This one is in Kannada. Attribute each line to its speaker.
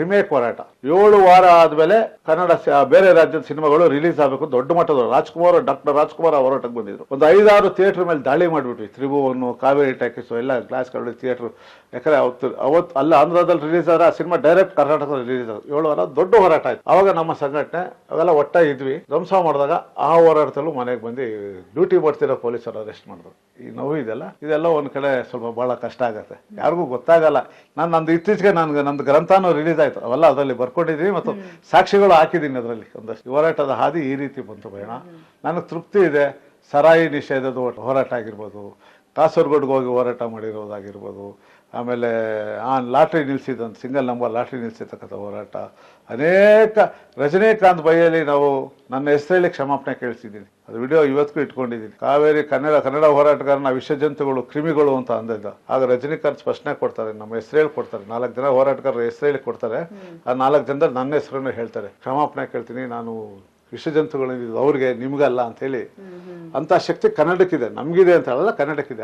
Speaker 1: ರಿಮೇಕ್ ಹೋರಾಟ 7 ವಾರ ಆದ್ಮೇಲೆ ಕನ್ನಡ ಬೇರೆ ರಾಜ್ಯದ ಸಿನಿಮಾಗಳು ರಿಲೀಸ್ ಆಗಬೇಕು. ದೊಡ್ಡ ಮಟ್ಟದ ಡಾಕ್ಟರ್ ರಾಜ್ಕುಮಾರ್ ಹೋರಾಟಕ್ಕೆ ಬಂದಿದ್ರು. ಒಂದು 5-6 ಥಿಯೇಟರ್ ಮೇಲೆ ದಾಳಿ ಮಾಡಿಬಿಟ್ವಿ. ತ್ರಿಭುವನ್, ಕಾವೇರಿ ಟಾಕೀಸ್ ಎಲ್ಲ ಗ್ಲಾಸ್ಗಳು ಥಿಯೇಟರ್. ಯಾಕಂದ್ರೆ ಅವತ್ತು ಅಲ್ಲ ಆಂಧ್ರದಲ್ಲಿ ರಿಲೀಸ್ ಆದ್ರೆ ಆ ಸಿನಿಮಾ ಡೈರೆಕ್ಟ್ ಕರ್ನಾಟಕದಲ್ಲಿ ರಿಲೀಸ್ ಆಗುತ್ತೆ. 7 ವಾರ ದೊಡ್ಡ ಹೋರಾಟ ಆಯ್ತು. ಅವಾಗ ನಮ್ಮ ಸಂಘಟನೆ ಅವೆಲ್ಲ ಇದ್ವಿ. ಧ್ವಂಸ ಮಾಡಿದಾಗ ಆ ಹೋರಾಟದಲ್ಲೂ ಮನೆಗೆ ಬಂದು ಡ್ಯೂಟಿ ಮಾಡ್ತಿರೋ ಪೊಲೀಸರು ಅರೆಸ್ಟ್ ಮಾಡಿದ್ರು. ಈ ನೋವು ಇದೆಲ್ಲ ಒಂದ್ ಕಡೆ ಸ್ವಲ್ಪ ಬಹಳ ಕಷ್ಟ ಆಗುತ್ತೆ. ಯಾರಿಗೂ ಗೊತ್ತಾಗಲ್ಲ. ನಂದು ಇತ್ತೀಚೆಗೆ ನಂದು ಗ್ರಂಥನೂ ರಿಲೀಸ್ ಆಯ್ತು. ಅವೆಲ್ಲ ಅದರಲ್ಲಿ ಬರ್ಕೊಂಡಿದ್ದೀನಿ ಮತ್ತು ಸಾಕ್ಷಿಗಳು ಹಾಕಿದ್ದೀನಿ. ಅದರಲ್ಲಿ ಒಂದಷ್ಟು ಹೋರಾಟದ ಹಾದಿ ಈ ರೀತಿ ಬಂತು ಭಯಣ. ನನಗೆ ತೃಪ್ತಿ ಇದೆ. ಸರಾಯಿ ನಿಷೇಧದ ಹೋರಾಟ ಆಗಿರ್ಬೋದು, ಕಾಸರಗೋಡ್ಗೆ ಹೋಗಿ ಹೋರಾಟ ಮಾಡಿರೋದಾಗಿರ್ಬೋದು, ಆಮೇಲೆ ಲಾಟ್ರಿ ನಿಲ್ಲಿಸಿದಂತ ಸಿಂಗಲ್ ನಂಬರ್ ಲಾಟ್ರಿ ನಿಲ್ಲಿಸಿರ್ತಕ್ಕಂಥ ಹೋರಾಟ, ಅನೇಕ ರಜನಿಕಾಂತ್ ಬೈಯಲ್ಲಿ ನಾವು ನನ್ನ ಹೆಸರಲ್ಲಿ ಕ್ಷಮಾಪಣೆ ಕೇಳಿಸಿದ್ದೀನಿ. ಅದು ವಿಡಿಯೋ ಇವತ್ತಿಗೂ ಇಟ್ಕೊಂಡಿದ್ದೀನಿ. ಕಾವೇರಿ ಕನ್ನಡ ಹೋರಾಟಗಾರನ ವಿಷಜಂತುಗಳು, ಕ್ರಿಮಿಗಳು ಅಂತ ಅಂದಿದ್ದ. ಆಗ ರಜನಿಕಾಂತ್ ಸ್ಪಷ್ಟನೆ ಕೊಡ್ತಾರೆ, ನಮ್ಮ ಹೆಸರೇಳಿ ಕೊಡ್ತಾರೆ. 4 ಜನ ಹೋರಾಟಗಾರರ ಹೆಸರೇಳಿ ಕೊಡ್ತಾರೆ. ಆ 4 ಜನದಲ್ಲಿ ನನ್ನ ಹೆಸರನ್ನು ಹೇಳ್ತಾರೆ. ಕ್ಷಮಾಪಣೆ ಕೇಳ್ತೀನಿ, ನಾನು ವಿಷಜಂತುಗಳು ಅವ್ರಿಗೆ ನಿಮ್ಗಲ್ಲ ಅಂತ ಹೇಳಿ. ಅಂತ ಶಕ್ತಿ ಕನ್ನಡಕ್ಕಿದೆ, ನಮ್ಗಿದೆ ಅಂತ ಹೇಳಲ್ಲ, ಕನ್ನಡಕ್ಕಿದೆ.